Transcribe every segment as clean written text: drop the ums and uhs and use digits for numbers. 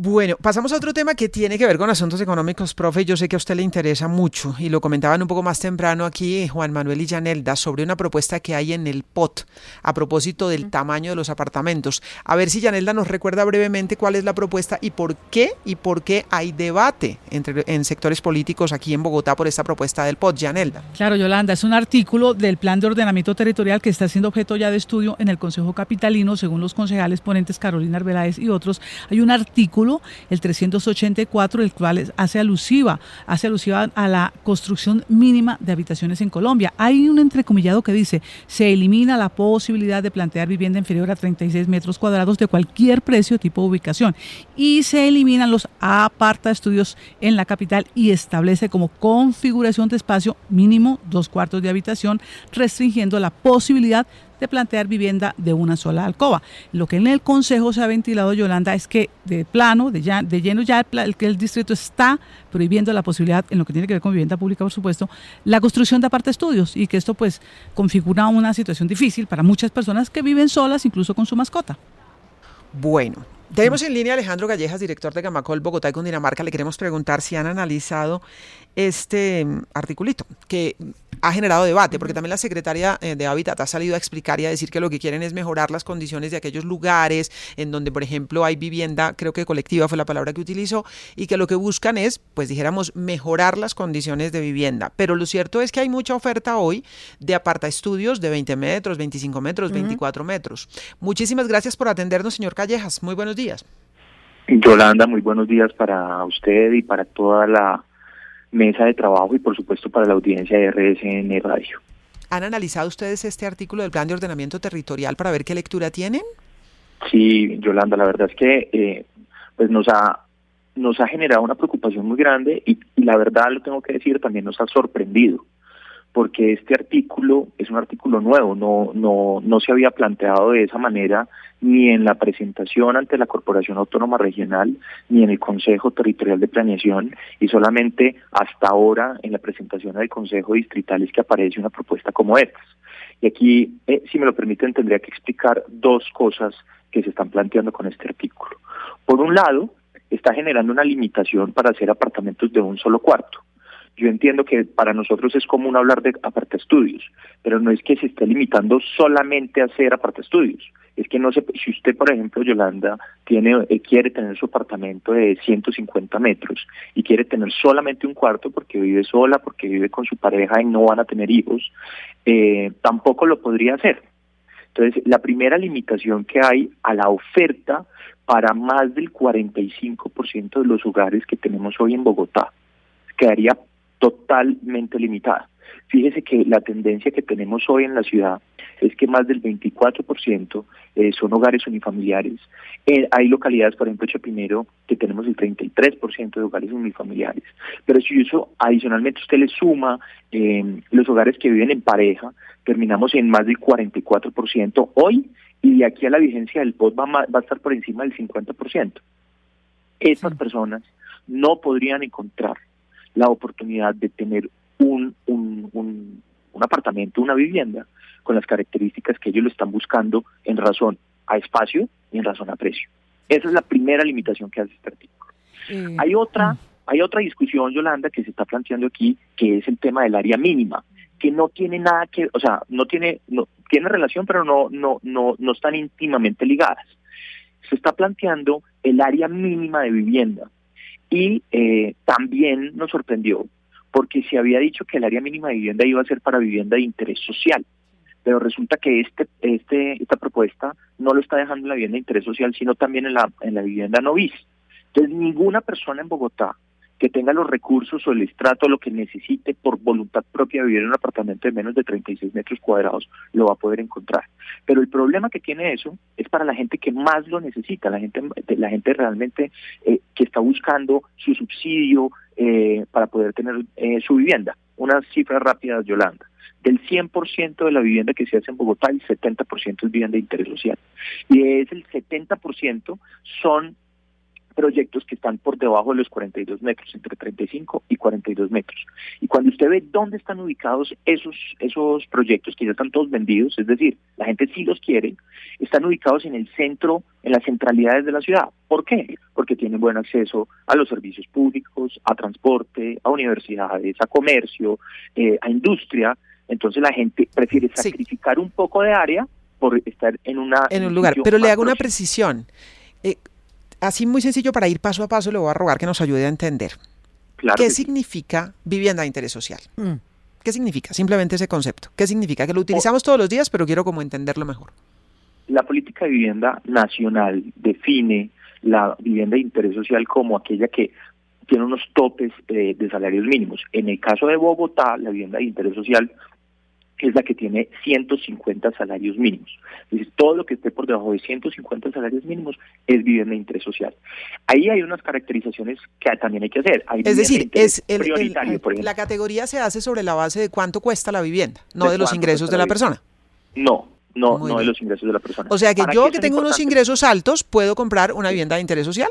Bueno, pasamos a otro tema que tiene que ver con asuntos económicos, profe. Yo sé que a usted le interesa mucho y lo comentaban un poco más temprano aquí Juan Manuel y Yanelda sobre una propuesta que hay en el POT a propósito del tamaño de los apartamentos. A ver si Yanelda nos recuerda brevemente cuál es la propuesta y por qué hay debate en sectores políticos aquí en Bogotá por esta propuesta del POT. Yanelda. Claro, Yolanda, es un artículo del Plan de Ordenamiento Territorial que está siendo objeto ya de estudio en el Consejo Capitalino, según los concejales ponentes Carolina Arbeláez y otros. Hay un artículo, el 384, el cual hace alusiva a la construcción mínima de habitaciones en Colombia. Hay un entrecomillado que dice: se elimina la posibilidad de plantear vivienda inferior a 36 metros cuadrados de cualquier precio, tipo de ubicación, y se eliminan los apartaestudios en la capital y establece como configuración de espacio mínimo 2 cuartos de habitación, restringiendo la posibilidad de plantear vivienda de una sola alcoba. Lo que en el Consejo se ha ventilado, Yolanda, es que de lleno ya el distrito está prohibiendo la posibilidad, en lo que tiene que ver con vivienda pública, por supuesto, la construcción de apartaestudios, y que esto pues configura una situación difícil para muchas personas que viven solas, incluso con su mascota. Bueno, tenemos en línea a Alejandro Gallejas, director de Gamacol Bogotá y Cundinamarca. Le queremos preguntar si han analizado este articulito que ha generado debate, porque también la secretaria de Hábitat ha salido a explicar y a decir que lo que quieren es mejorar las condiciones de aquellos lugares en donde, por ejemplo, hay vivienda, creo que colectiva fue la palabra que utilizó, y que lo que buscan es, pues dijéramos, mejorar las condiciones de vivienda. Pero lo cierto es que hay mucha oferta hoy de apartaestudios de 20 metros, 25 metros, 24 metros. Muchísimas gracias por atendernos, señor Callejas. Muy buenos días. Yolanda, muy buenos días para usted y para toda la mesa de trabajo y por supuesto para la audiencia de RSN Radio. ¿Han analizado ustedes este artículo del Plan de Ordenamiento Territorial para ver qué lectura tienen? Sí, Yolanda, la verdad es que pues nos ha generado una preocupación muy grande y la verdad, lo tengo que decir, también nos ha sorprendido, porque este artículo es un artículo nuevo, no se había planteado de esa manera ni en la presentación ante la Corporación Autónoma Regional, ni en el Consejo Territorial de Planeación, y solamente hasta ahora en la presentación del Consejo Distrital es que aparece una propuesta como esta. Y aquí, si me lo permiten, tendría que explicar dos cosas que se están planteando con este artículo. Por un lado, está generando una limitación para hacer apartamentos de un solo cuarto. Yo entiendo que para nosotros es común hablar de apartaestudios, pero no es que se esté limitando solamente a hacer apartaestudios. Es que no sé, si usted, por ejemplo, Yolanda, quiere tener su apartamento de 150 metros y quiere tener solamente un cuarto porque vive sola, porque vive con su pareja y no van a tener hijos, tampoco lo podría hacer. Entonces, la primera limitación que hay a la oferta para más del 45% de los hogares que tenemos hoy en Bogotá quedaría totalmente limitada. Fíjese que la tendencia que tenemos hoy en la ciudad es que más del 24% son hogares unifamiliares. Hay localidades, por ejemplo, Chapinero, que tenemos el 33% de hogares unifamiliares. Pero si eso adicionalmente usted le suma los hogares que viven en pareja, terminamos en más del 44% hoy, y de aquí a la vigencia del POT va a estar por encima del 50%. Estas personas no podrían encontrar la oportunidad de tener un apartamento, una vivienda, con las características que ellos lo están buscando en razón a espacio y en razón a precio. Esa es la primera limitación que hace este artículo. Hay otra discusión, Yolanda, que se está planteando aquí, que es el tema del área mínima, que no tiene nada que, o sea, tiene relación, pero no están íntimamente ligadas. Se está planteando el área mínima de vivienda. Y también nos sorprendió porque se había dicho que el área mínima de vivienda iba a ser para vivienda de interés social, pero resulta que esta propuesta no lo está dejando en la vivienda de interés social, sino también en la vivienda no bis. Entonces, ninguna persona en Bogotá que tenga los recursos o el estrato, lo que necesite por voluntad propia vivir en un apartamento de menos de 36 metros cuadrados, lo va a poder encontrar. Pero el problema que tiene eso es para la gente que más lo necesita, la gente realmente que está buscando su subsidio para poder tener su vivienda. Unas cifras rápidas, Yolanda. Del 100% de la vivienda que se hace en Bogotá, el 70% es vivienda de interés social. Y de ese el 70% son proyectos que están por debajo de los 42 metros, entre 35 y 42 metros. Y cuando usted ve dónde están ubicados esos proyectos, que ya están todos vendidos, es decir, la gente sí los quiere, están ubicados en el centro, en las centralidades de la ciudad. ¿Por qué? Porque tienen buen acceso a los servicios públicos, a transporte, a universidades, a comercio, a industria. Entonces la gente prefiere sacrificar un poco de área por estar en un lugar. Pero le hago una precisión. Así muy sencillo, para ir paso a paso, le voy a rogar que nos ayude a entender. Claro. ¿Qué significa vivienda de interés social? ¿Qué significa? Simplemente ese concepto. ¿Qué significa? Que lo utilizamos todos los días, pero quiero como entenderlo mejor. La política de vivienda nacional define la vivienda de interés social como aquella que tiene unos topes de salarios mínimos. En el caso de Bogotá, la vivienda de interés social es la que tiene 150 salarios mínimos. Es decir, todo lo que esté por debajo de 150 salarios mínimos es vivienda de interés social. Ahí hay unas caracterizaciones que también hay que hacer. Es decir, prioritario, por ejemplo. La categoría se hace sobre la base de cuánto cuesta la vivienda, no de los ingresos de la persona. No de los ingresos de la persona. O sea que yo que tengo unos ingresos altos puedo comprar una vivienda de interés social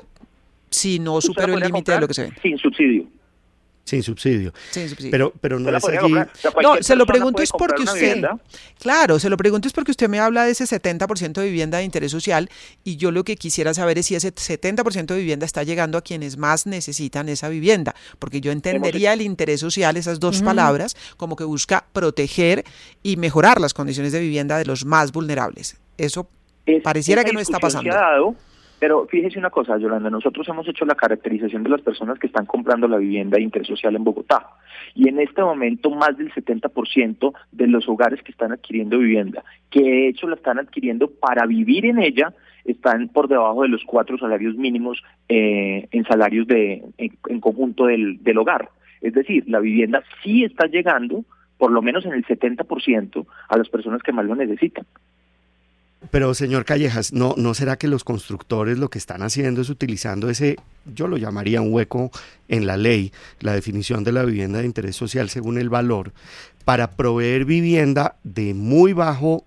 si no supero el límite de lo que se ve. Sin subsidio. Sin subsidio. Pero no es aquí... No, se lo pregunto es porque usted... Claro, se lo pregunto es porque usted me habla de ese 70% de vivienda de interés social y yo lo que quisiera saber es si ese 70% de vivienda está llegando a quienes más necesitan esa vivienda, porque yo entendería el interés social, esas dos palabras, como que busca proteger y mejorar las condiciones de vivienda de los más vulnerables. Eso pareciera que no está pasando. Pero fíjese una cosa, Yolanda, nosotros hemos hecho la caracterización de las personas que están comprando la vivienda de interés social en Bogotá. Y en este momento más del 70% de los hogares que están adquiriendo vivienda, que de hecho la están adquiriendo para vivir en ella, están por debajo de los 4 salarios mínimos en salarios en conjunto del hogar. Es decir, la vivienda sí está llegando, por lo menos en el 70%, a las personas que más lo necesitan. Pero, señor Callejas, ¿no será que los constructores lo que están haciendo es utilizando ese, yo lo llamaría un hueco en la ley, la definición de la vivienda de interés social según el valor, para proveer vivienda de muy bajo,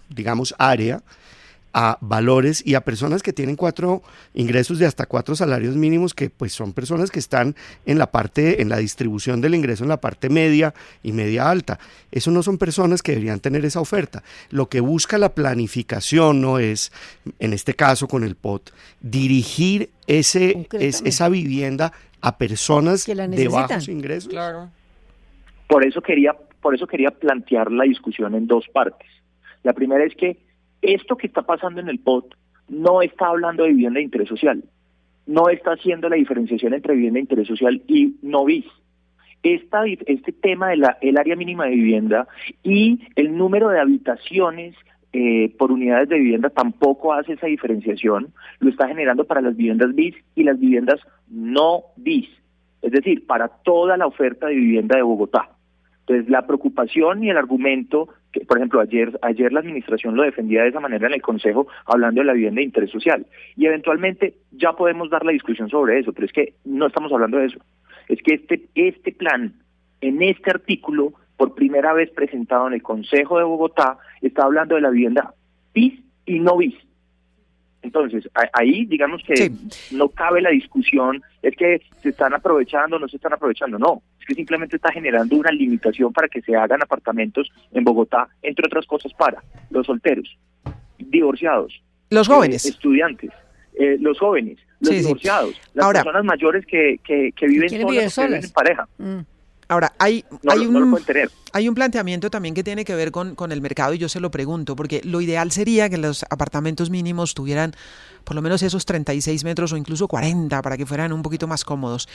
digamos, área, a valores y a personas que tienen ingresos de hasta 4 salarios mínimos, que pues son personas que están en la distribución del ingreso en la parte media y media alta? Eso no son personas que deberían tener esa oferta. Lo que busca la planificación no es, en este caso con el POT, dirigir esa vivienda a personas de bajos ingresos. Claro. Por eso quería plantear la discusión en dos partes. La primera es que esto que está pasando en el POT no está hablando de vivienda de interés social, no está haciendo la diferenciación entre vivienda de interés social y no bis. Este tema del área mínima de vivienda y el número de habitaciones por unidades de vivienda tampoco hace esa diferenciación, lo está generando para las viviendas bis y las viviendas no bis, es decir, para toda la oferta de vivienda de Bogotá. Entonces, la preocupación y el argumento, que por ejemplo ayer la administración lo defendía de esa manera en el Consejo, hablando de la vivienda de interés social, y eventualmente ya podemos dar la discusión sobre eso, pero es que no estamos hablando de eso. Es que este plan, en este artículo, por primera vez presentado en el Consejo de Bogotá, está hablando de la vivienda bis y no bis. Entonces, ahí digamos que no cabe la discusión, es que se están aprovechando o no se están aprovechando, no, es que simplemente está generando una limitación para que se hagan apartamentos en Bogotá, entre otras cosas para los solteros, divorciados, los jóvenes, estudiantes, los jóvenes, los divorciados, las personas mayores que viven solas, que viven en pareja. Ahora, hay un planteamiento también que tiene que ver con el mercado y yo se lo pregunto, porque lo ideal sería que los apartamentos mínimos tuvieran por lo menos esos 36 metros o incluso 40 para que fueran un poquito más cómodos.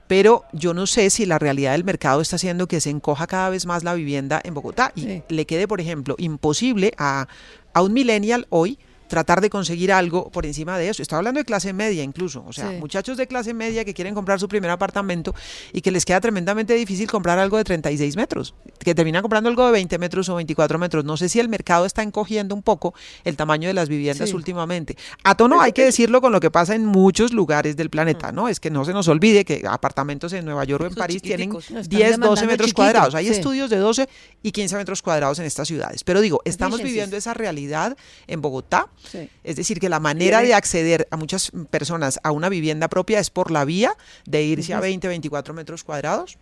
Pero yo no sé si la realidad del mercado está haciendo que se encoja cada vez más la vivienda en Bogotá y le quede, por ejemplo, imposible a un millennial hoy tratar de conseguir algo por encima de eso. Estoy hablando de clase media incluso, o sea, muchachos de clase media que quieren comprar su primer apartamento y que les queda tremendamente difícil comprar algo de 36 metros, que terminan comprando algo de 20 metros o 24 metros. No sé si el mercado está encogiendo un poco el tamaño de las viviendas últimamente. A tono hay que decirlo con lo que pasa en muchos lugares del planeta, ¿no? Es que no se nos olvide que apartamentos en Nueva York o en París tienen 10, 12 metros cuadrados. Hay estudios de 12 y 15 metros cuadrados en estas ciudades. Pero digo, estamos viviendo esa realidad en Bogotá. Sí. Es decir, que la manera de acceder a muchas personas a una vivienda propia es por la vía de irse a 20, 24 metros cuadrados.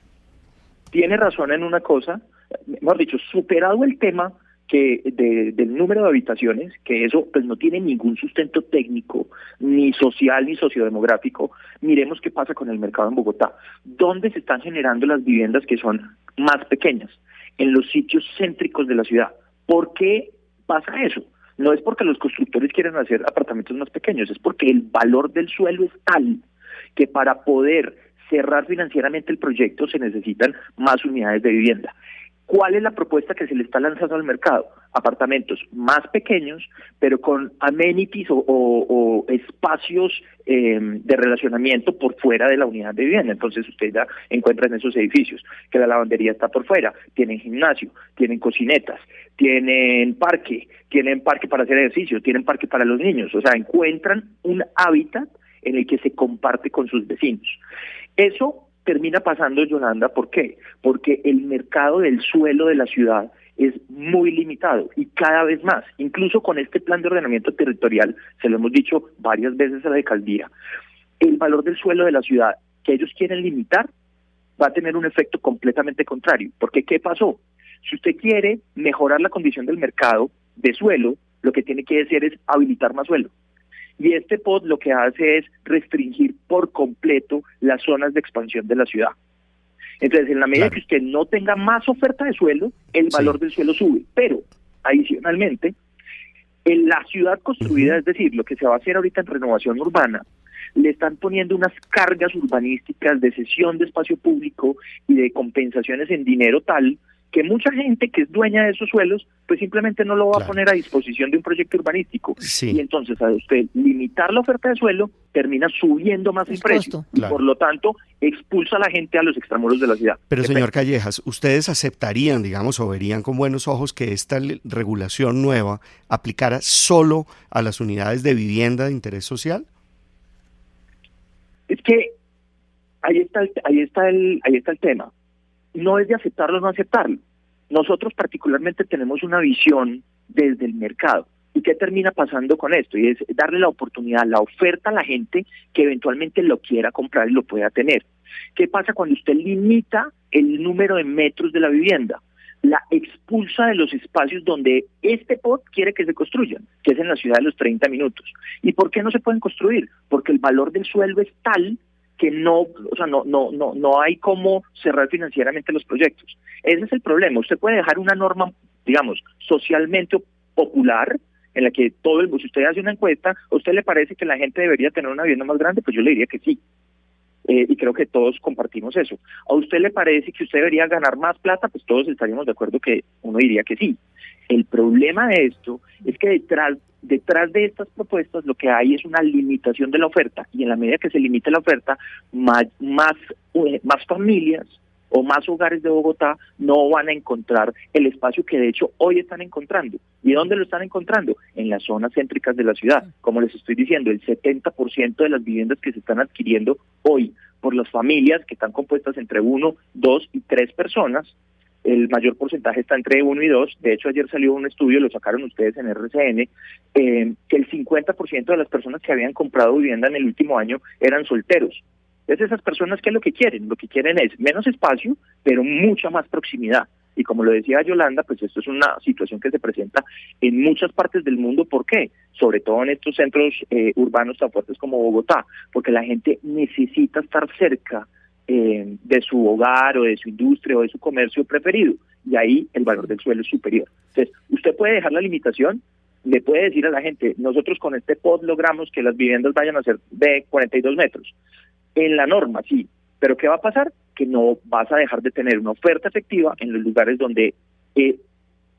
Tiene razón en una cosa, mejor dicho, superado el tema que del número de habitaciones, que eso pues no tiene ningún sustento técnico, ni social, ni sociodemográfico. Miremos qué pasa con el mercado en Bogotá. ¿Dónde se están generando las viviendas que son más pequeñas? En los sitios céntricos de la ciudad. ¿Por qué pasa eso? No es porque los constructores quieren hacer apartamentos más pequeños, es porque el valor del suelo es tal que para poder cerrar financieramente el proyecto se necesitan más unidades de vivienda. ¿Cuál es la propuesta que se le está lanzando al mercado? Apartamentos más pequeños, pero con amenities o espacios de relacionamiento por fuera de la unidad de vivienda. Entonces usted ya encuentra en esos edificios que la lavandería está por fuera, tienen gimnasio, tienen cocinetas, tienen parque para hacer ejercicio, tienen parque para los niños. O sea, encuentran un hábitat en el que se comparte con sus vecinos. Eso termina pasando, Yolanda, ¿por qué? Porque el mercado del suelo de la ciudad es muy limitado y cada vez más, incluso con este plan de ordenamiento territorial, se lo hemos dicho varias veces a la alcaldía, el valor del suelo de la ciudad que ellos quieren limitar va a tener un efecto completamente contrario. Porque ¿qué pasó? Si usted quiere mejorar la condición del mercado de suelo, lo que tiene que hacer es habilitar más suelo. Y este POD lo que hace es restringir por completo las zonas de expansión de la ciudad. Entonces, en la medida que usted no tenga más oferta de suelo, el valor del suelo sube. Pero, adicionalmente, en la ciudad construida, es decir, lo que se va a hacer ahorita en renovación urbana, le están poniendo unas cargas urbanísticas de cesión de espacio público y de compensaciones en dinero tal que mucha gente que es dueña de esos suelos, pues simplemente no lo va a poner a disposición de un proyecto urbanístico. Sí. Y entonces, a usted limitar la oferta de suelo, termina subiendo más el precio. Y por lo tanto, expulsa a la gente a los extramuros de la ciudad. Pero, señor Callejas, ¿ustedes aceptarían, digamos, o verían con buenos ojos que esta regulación nueva aplicara solo a las unidades de vivienda de interés social? Es que ahí está el tema. No es de aceptarlo o no aceptarlo. Nosotros particularmente tenemos una visión desde el mercado. ¿Y qué termina pasando con esto? Y es darle la oportunidad, la oferta a la gente que eventualmente lo quiera comprar y lo pueda tener. ¿Qué pasa cuando usted limita el número de metros de la vivienda? La expulsa de los espacios donde este POD quiere que se construyan, que es en la ciudad de los 30 minutos. ¿Y por qué no se pueden construir? Porque el valor del suelo es tal que no hay cómo cerrar financieramente los proyectos. Ese es el problema. Usted puede dejar una norma, digamos, socialmente popular, en la que si usted hace una encuesta, ¿a usted le parece que la gente debería tener una vivienda más grande? Pues yo le diría que sí. Y creo que todos compartimos eso. ¿A usted le parece que usted debería ganar más plata? Pues todos estaríamos de acuerdo que uno diría que sí. El problema de esto es que detrás de estas propuestas lo que hay es una limitación de la oferta, y en la medida que se limite la oferta, más familias o más hogares de Bogotá no van a encontrar el espacio que de hecho hoy están encontrando. ¿Y dónde lo están encontrando? En las zonas céntricas de la ciudad. Como les estoy diciendo, el 70% de las viviendas que se están adquiriendo hoy por las familias, que están compuestas entre 1, 2 y 3 personas, el mayor porcentaje está entre 1 y 2. De hecho, ayer salió un estudio, lo sacaron ustedes en RCN, que el 50% de las personas que habían comprado vivienda en el último año eran solteros. Entonces, esas personas, ¿qué es lo que quieren? Lo que quieren es menos espacio, pero mucha más proximidad. Y como lo decía Yolanda, pues esto es una situación que se presenta en muchas partes del mundo. ¿Por qué? Sobre todo en estos centros urbanos tan fuertes como Bogotá, porque la gente necesita estar cerca de su hogar o de su industria o de su comercio preferido, y ahí el valor del suelo es superior. Entonces, usted puede dejar la limitación, le puede decir a la gente, nosotros con este POD logramos que las viviendas vayan a ser de 42 metros. En la norma, sí, pero ¿qué va a pasar? Que no vas a dejar de tener una oferta efectiva en los lugares donde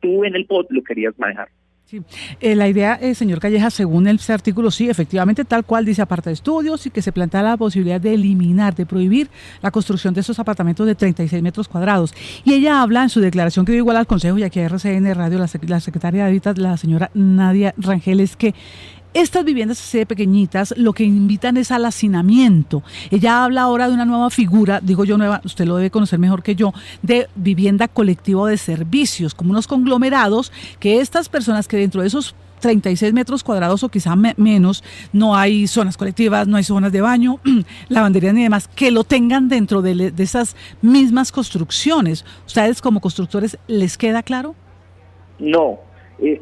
tú en el POD lo querías manejar. Sí. La idea, señor Callejas, según este artículo, sí, efectivamente, tal cual dice, aparta de estudios, y que se plantea la posibilidad de eliminar, de prohibir la construcción de esos apartamentos de 36 metros cuadrados. Y ella habla en su declaración que dio igual al Consejo y aquí a RCN Radio, la secretaria de Hábitat, la señora Nadia Rangel, es que estas viviendas así de pequeñitas lo que invitan es al hacinamiento. Ella habla ahora de una nueva figura, digo yo nueva, usted lo debe conocer mejor que yo, de vivienda colectiva de servicios, como unos conglomerados que estas personas que dentro de esos 36 metros cuadrados o quizá menos, no hay zonas colectivas, no hay zonas de baño, lavandería ni demás, que lo tengan dentro de esas mismas construcciones. ¿Ustedes como constructores les queda claro? No.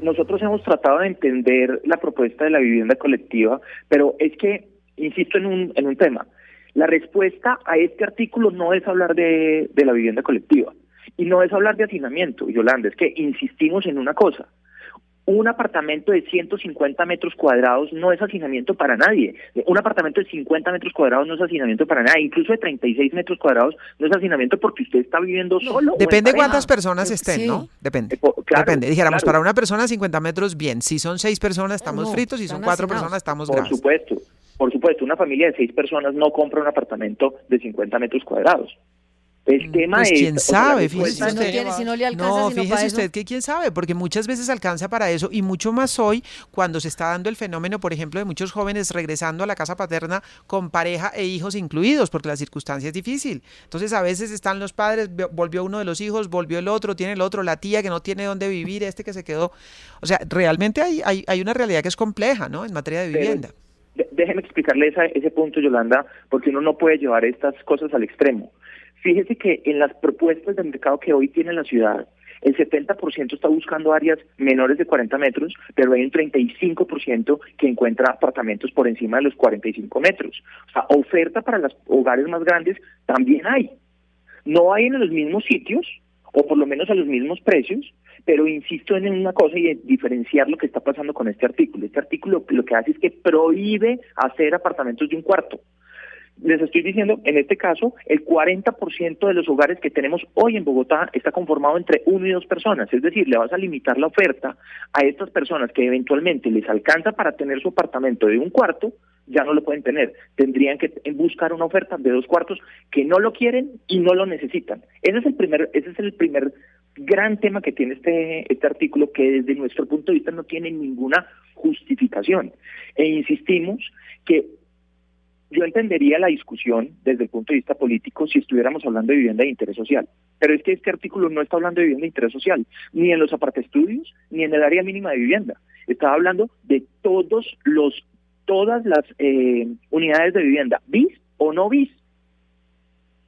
Nosotros hemos tratado de entender la propuesta de la vivienda colectiva, pero es que, insisto en un tema, la respuesta a este artículo no es hablar de la vivienda colectiva y no es hablar de hacinamiento, Yolanda, es que insistimos en una cosa. Un apartamento de 150 metros cuadrados no es hacinamiento para nadie. Un apartamento de 50 metros cuadrados no es hacinamiento para nadie. Incluso de 36 metros cuadrados no es hacinamiento porque usted está viviendo solo. Depende cuántas personas estén, sí. ¿no? Depende. Claro, Depende. Dijéramos, claro. para una persona 50 metros, bien. Si son 6 personas, estamos fritos. Si son 4 hacinados. personas, estamos Por graves. supuesto. Una familia de 6 personas no compra un apartamento de 50 metros cuadrados. El tema Pues es... quién sabe, fíjese No usted. tiene, si no le alcanza, No, si no fíjese para usted eso. que quién sabe, porque muchas veces alcanza para eso y mucho más hoy cuando se está dando el fenómeno, por ejemplo, de muchos jóvenes regresando a la casa paterna con pareja e hijos incluidos, porque la circunstancia es difícil. Entonces a veces están los padres, volvió uno de los hijos, volvió el otro, tiene el otro, la tía que no tiene dónde vivir, este que se quedó. O sea, realmente hay una realidad que es compleja, ¿no? En materia de vivienda. Déjeme explicarle ese punto, Yolanda, porque uno no puede llevar estas cosas al extremo. Fíjese que en las propuestas de mercado que hoy tiene la ciudad, el 70% está buscando áreas menores de 40 metros, pero hay un 35% que encuentra apartamentos por encima de los 45 metros. O sea, oferta para los hogares más grandes también hay. No hay en los mismos sitios, o por lo menos a los mismos precios, pero insisto en una cosa y en diferenciar lo que está pasando con este artículo. Este artículo lo que hace es que prohíbe hacer apartamentos de un cuarto. Les estoy diciendo, en este caso, el 40% de los hogares que tenemos hoy en Bogotá está conformado entre 1 y 2 personas. Es decir, le vas a limitar la oferta a estas personas que eventualmente les alcanza para tener su apartamento de un cuarto, ya no lo pueden tener. Tendrían que buscar una oferta de 2 cuartos que no lo quieren y no lo necesitan. Ese es el primer gran tema que tiene este artículo, que desde nuestro punto de vista no tiene ninguna justificación. E insistimos que yo entendería la discusión desde el punto de vista político si estuviéramos hablando de vivienda de interés social, pero es que este artículo no está hablando de vivienda de interés social, ni en los apartaestudios, ni en el área mínima de vivienda. Está hablando de todas las unidades de vivienda, bis o no bis.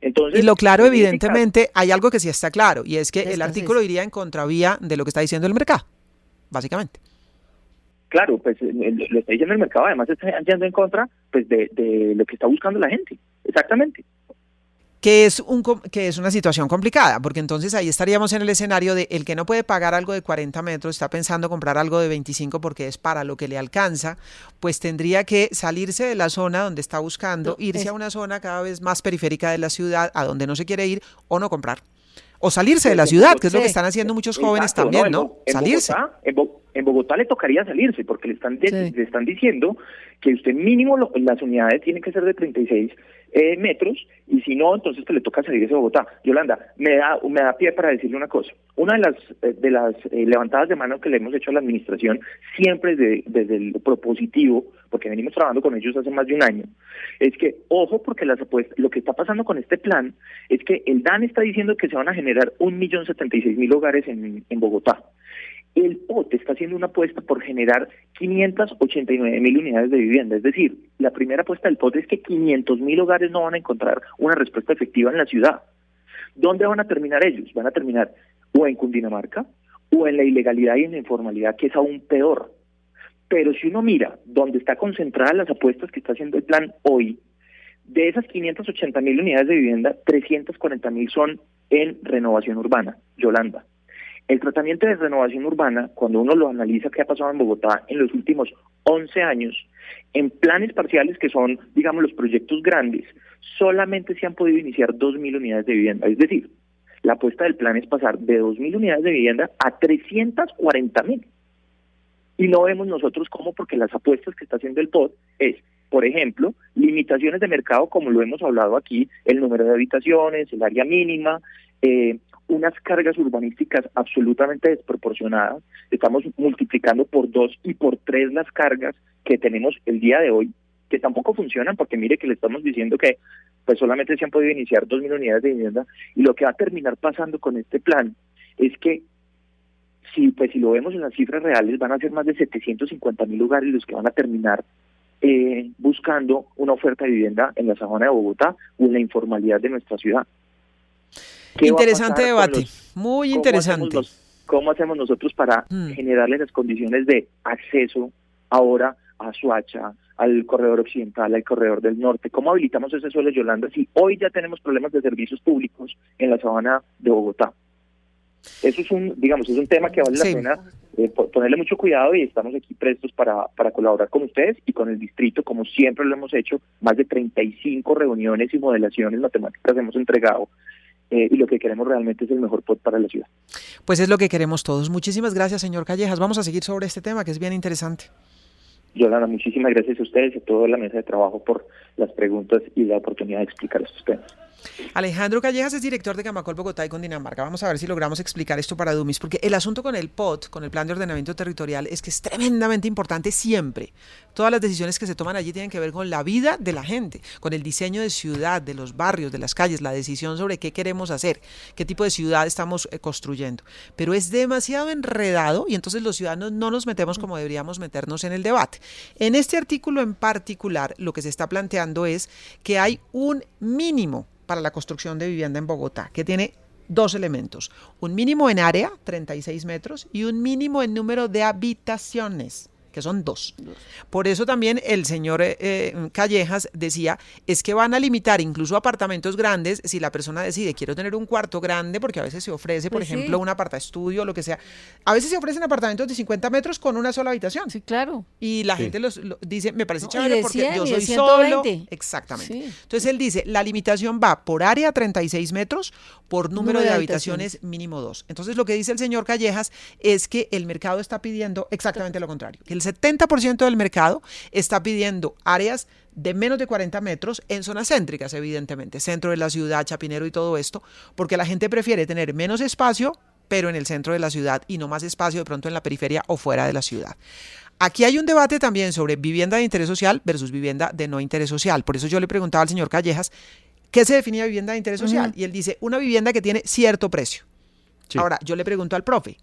Entonces, Y lo claro, evidentemente, hay algo que sí está claro, y es que el Escasez. artículo iría en contravía de lo que está diciendo el mercado, básicamente. Claro, pues lo está diciendo el mercado, además está yendo en contra pues de lo que está buscando la gente. Exactamente. Que es una situación complicada, porque entonces ahí estaríamos en el escenario de el que no puede pagar algo de 40 metros, está pensando comprar algo de 25 porque es para lo que le alcanza, pues tendría que salirse de la zona donde está buscando, irse a una zona cada vez más periférica de la ciudad, a donde no se quiere ir, o no comprar. O salirse de la ciudad, que es lo que están haciendo muchos jóvenes Exacto, también, ¿no? Salirse. En Bogotá le tocaría salirse, porque le están diciendo que usted mínimo las unidades tienen que ser de 36 metros, y si no, entonces que le toca salirse de Bogotá. Yolanda, me da pie para decirle una cosa. Una de las levantadas de mano que le hemos hecho a la administración, siempre desde el propositivo, porque venimos trabajando con ellos hace más de un año, es que, ojo, porque lo que está pasando con este plan es que el DAN está diciendo que se van a generar 1.076.000 hogares en Bogotá. El POT está haciendo una apuesta por generar 589.000 unidades de vivienda. Es decir, la primera apuesta del POT es que 500.000 hogares no van a encontrar una respuesta efectiva en la ciudad. ¿Dónde van a terminar ellos? Van a terminar o en Cundinamarca o en la ilegalidad y en la informalidad, que es aún peor. Pero si uno mira dónde está concentradas las apuestas que está haciendo el plan hoy, de esas 580.000 unidades de vivienda, 340.000 son en renovación urbana, Yolanda. El tratamiento de renovación urbana, cuando uno lo analiza qué ha pasado en Bogotá en los últimos 11 años, en planes parciales que son, digamos, los proyectos grandes, solamente se han podido iniciar 2.000 unidades de vivienda. Es decir, la apuesta del plan es pasar de 2.000 unidades de vivienda a 340.000. Y no vemos nosotros cómo, porque las apuestas que está haciendo el POT es, por ejemplo, limitaciones de mercado, como lo hemos hablado aquí, el número de habitaciones, el área mínima, unas cargas urbanísticas absolutamente desproporcionadas. Estamos multiplicando por 2 y por 3 las cargas que tenemos el día de hoy, que tampoco funcionan, porque mire que le estamos diciendo que pues solamente se han podido iniciar 2.000 unidades de vivienda, y lo que va a terminar pasando con este plan es que si lo vemos en las cifras reales, van a ser más de 750.000 hogares los que van a terminar buscando una oferta de vivienda en la sabana de Bogotá o en la informalidad de nuestra ciudad. Interesante debate, muy interesante. ¿Cómo hacemos nosotros para generarles las condiciones de acceso ahora a Soacha, al corredor occidental, al corredor del norte? ¿Cómo habilitamos ese suelo, Yolanda, si hoy ya tenemos problemas de servicios públicos en la sabana de Bogotá? Eso es un tema que vale la pena ponerle mucho cuidado, y estamos aquí prestos para colaborar con ustedes y con el distrito, como siempre lo hemos hecho. Más de 35 reuniones y modelaciones matemáticas hemos entregado, y lo que queremos realmente es el mejor POT para la ciudad. Pues es lo que queremos todos. Muchísimas gracias, señor Callejas. Vamos a seguir sobre este tema, que es bien interesante. Yolanda, muchísimas gracias a ustedes y a toda la mesa de trabajo por las preguntas y la oportunidad de explicar estos temas. Alejandro Callejas es director de Gamacol Bogotá y Cundinamarca. Vamos a ver si logramos explicar esto para Dumis, porque el asunto con el POT, con el Plan de Ordenamiento Territorial, es que es tremendamente importante siempre. Todas las decisiones que se toman allí tienen que ver con la vida de la gente, con el diseño de ciudad, de los barrios, de las calles, la decisión sobre qué queremos hacer, qué tipo de ciudad estamos construyendo. Pero es demasiado enredado, y entonces los ciudadanos no nos metemos como deberíamos meternos en el debate. En este artículo en particular, lo que se está planteando es que hay un mínimo para la construcción de vivienda en Bogotá, que tiene dos elementos: un mínimo en área, 36 metros, y un mínimo en número de habitaciones, que son 2. Por eso también el señor Callejas decía, es que van a limitar incluso apartamentos grandes si la persona decide, quiero tener un cuarto grande, porque a veces se ofrece, por ejemplo, un apartaestudio, lo que sea. A veces se ofrecen apartamentos de 50 metros con una sola habitación. Sí, claro. Y la gente dice, me parece chévere porque yo soy 120. solo. Exactamente. Sí. Entonces él dice, la limitación va por área 36 metros, por número de habitaciones mínimo 2. Entonces lo que dice el señor Callejas es que el mercado está pidiendo exactamente lo contrario, que el 70% del mercado está pidiendo áreas de menos de 40 metros en zonas céntricas, evidentemente, centro de la ciudad, Chapinero y todo esto, porque la gente prefiere tener menos espacio, pero en el centro de la ciudad, y no más espacio de pronto en la periferia o fuera de la ciudad. Aquí hay un debate también sobre vivienda de interés social versus vivienda de no interés social. Por eso yo le preguntaba al señor Callejas, ¿qué se define vivienda de interés social? Y él dice, una vivienda que tiene cierto precio. Sí. Ahora, yo le pregunto al profe,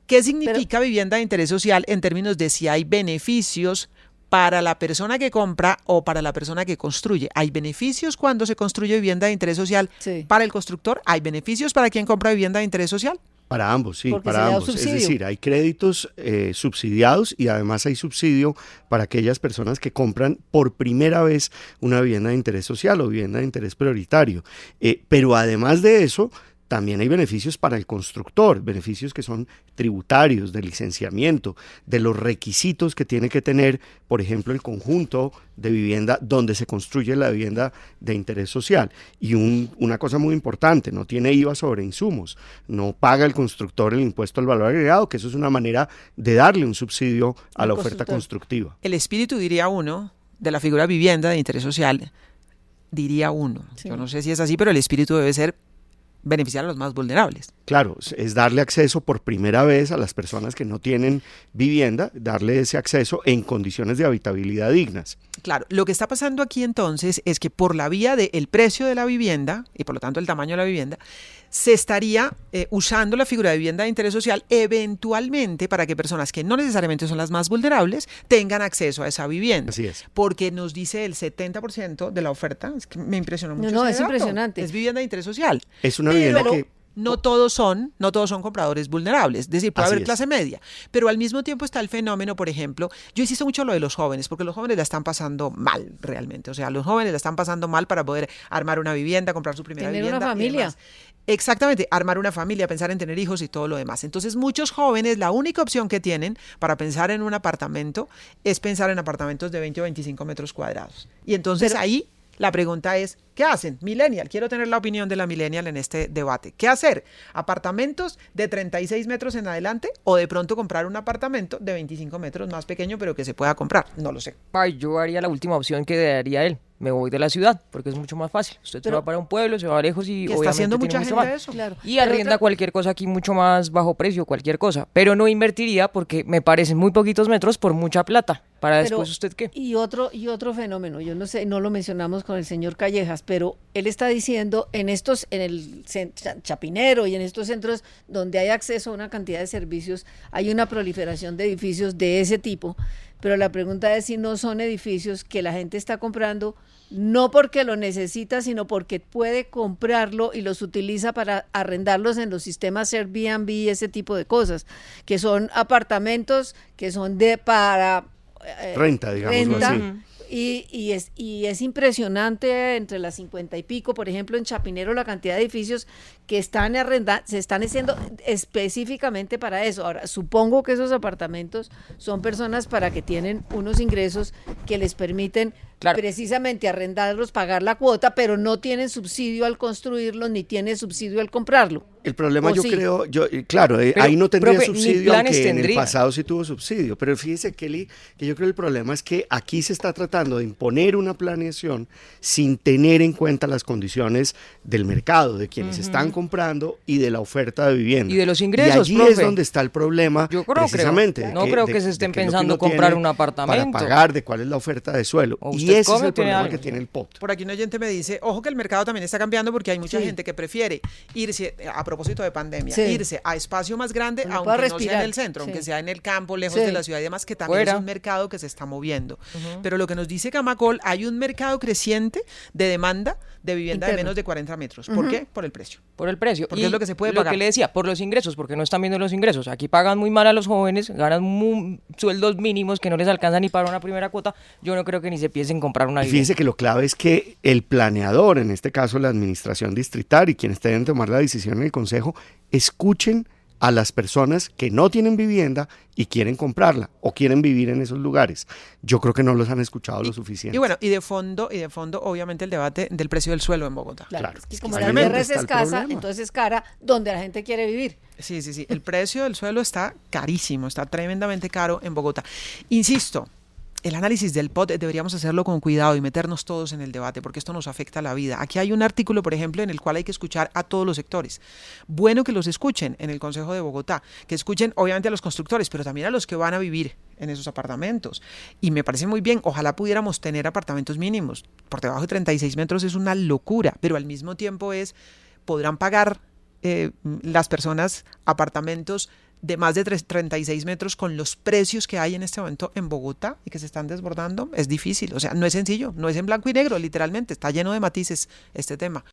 ¿qué significa vivienda de interés social en términos de si hay beneficios para la persona que compra o para la persona que construye? ¿Hay beneficios cuando se construye vivienda de interés social para el constructor? ¿Hay beneficios para quien compra vivienda de interés social? Para ambos, sí, para ambos. Es decir, hay créditos subsidiados, y además hay subsidio para aquellas personas que compran por primera vez una vivienda de interés social o vivienda de interés prioritario. Pero además de eso, también hay beneficios para el constructor, beneficios que son tributarios, de licenciamiento, de los requisitos que tiene que tener, por ejemplo, el conjunto de vivienda donde se construye la vivienda de interés social. Y una cosa muy importante, no tiene IVA sobre insumos, no paga el constructor el impuesto al valor agregado, que eso es una manera de darle un subsidio a la oferta constructiva. El espíritu, diría uno, de la figura vivienda de interés social, diría uno. Sí. Yo no sé si es así, pero el espíritu debe ser beneficiar a los más vulnerables. Claro, es darle acceso por primera vez a las personas que no tienen vivienda, darle ese acceso en condiciones de habitabilidad dignas. Claro, lo que está pasando aquí entonces es que por la vía del precio de la vivienda, y por lo tanto el tamaño de la vivienda, se estaría usando la figura de vivienda de interés social eventualmente para que personas que no necesariamente son las más vulnerables tengan acceso a esa vivienda. Así es. Porque nos dice el 70% de la oferta, es que me impresionó mucho. No, ese es dato. Impresionante. Es vivienda de interés social. Es una vivienda que... No todos son compradores vulnerables, es decir, puede haber clase media, pero al mismo tiempo está el fenómeno, por ejemplo, yo insisto mucho en lo de los jóvenes, porque los jóvenes la están pasando mal realmente, o sea, los jóvenes la están pasando mal para poder armar una vivienda, comprar su primera vivienda. Tener una familia. Exactamente, armar una familia, pensar en tener hijos y todo lo demás. Entonces, muchos jóvenes, la única opción que tienen para pensar en un apartamento es pensar en apartamentos de 20 o 25 metros cuadrados. Y entonces ahí la pregunta es, ¿qué hacen? Millennial, quiero tener la opinión de la millennial en este debate. ¿Qué hacer? ¿Apartamentos de 36 metros en adelante o de pronto comprar un apartamento de 25 metros más pequeño pero que se pueda comprar? No lo sé. Ay, yo haría la última opción que daría él. Me voy de la ciudad, porque es mucho más fácil. Usted se va para un pueblo, se va lejos y obviamente está haciendo tiene mucha gente eso. Claro. Y arrienda cualquier cosa aquí mucho más bajo precio, cualquier cosa. Pero no invertiría porque me parecen muy poquitos metros por mucha plata. Para después, ¿usted qué? Y otro fenómeno, yo no sé, no lo mencionamos con el señor Callejas, pero él está diciendo en el Chapinero y en estos centros donde hay acceso a una cantidad de servicios, hay una proliferación de edificios de ese tipo, pero la pregunta es si no son edificios que la gente está comprando no porque lo necesita, sino porque puede comprarlo y los utiliza para arrendarlos en los sistemas Airbnb y ese tipo de cosas, que son apartamentos que son para renta, digamos así. Y es impresionante entre las 50 y pico, por ejemplo, en Chapinero, la cantidad de edificios que se están haciendo específicamente para eso. Ahora, supongo que esos apartamentos son personas para que tienen unos ingresos que les permiten precisamente arrendarlos, pagar la cuota, pero no tienen subsidio al construirlo, ni tienen subsidio al comprarlo. El problema creo, claro, ahí no tendría subsidio, aunque en el pasado sí tuvo subsidio, pero fíjese, Kelly, que yo creo que el problema es que aquí se está tratando de imponer una planeación sin tener en cuenta las condiciones del mercado, de quienes están comprando y de la oferta de vivienda. Y de los ingresos, y allí es donde está el problema, yo precisamente. No creo que se estén pensando comprar un apartamento. Para pagar, de cuál es la oferta de suelo. Y ese es el problema que tiene el POT. Por aquí un oyente me dice, ojo que el mercado también está cambiando porque hay mucha gente que prefiere irse, a propósito de pandemia, irse a espacio más grande, aunque no sea en el centro, aunque sea en el campo, lejos de la ciudad y demás, que también es un mercado que se está moviendo. Pero lo que nos dice Camacol, hay un mercado creciente de demanda de vivienda de menos de 40 metros. ¿Por qué? Por el precio. Por el precio. Porque es lo que se puede pagar. Lo que le decía, por los ingresos, porque no están viendo los ingresos. Aquí pagan muy mal a los jóvenes, ganan sueldos mínimos que no les alcanzan ni para una primera cuota. Yo no creo que ni se piensen comprar una vivienda. Fíjense que lo clave es que el planeador, en este caso la administración distrital y quienes deben tomar la decisión en el consejo, escuchen a las personas que no tienen vivienda y quieren comprarla o quieren vivir en esos lugares. Yo creo que no los han escuchado lo suficiente. Y bueno, y de fondo, obviamente, el debate del precio del suelo en Bogotá. Claro. Es que como la tierra es escasa, entonces es cara donde la gente quiere vivir. Sí. El precio del suelo está carísimo, está tremendamente caro en Bogotá. Insisto, el análisis del POT deberíamos hacerlo con cuidado y meternos todos en el debate, porque esto nos afecta a la vida. Aquí hay un artículo, por ejemplo, en el cual hay que escuchar a todos los sectores. Bueno que los escuchen en el Consejo de Bogotá, que escuchen obviamente a los constructores, pero también a los que van a vivir en esos apartamentos. Y me parece muy bien, ojalá pudiéramos tener apartamentos mínimos. Por debajo de 36 metros es una locura, pero al mismo tiempo podrán pagar las personas apartamentos de más de 36 metros con los precios que hay en este momento en Bogotá y que se están desbordando. Es difícil, o sea, no es sencillo, no es en blanco y negro, literalmente, está lleno de matices este tema.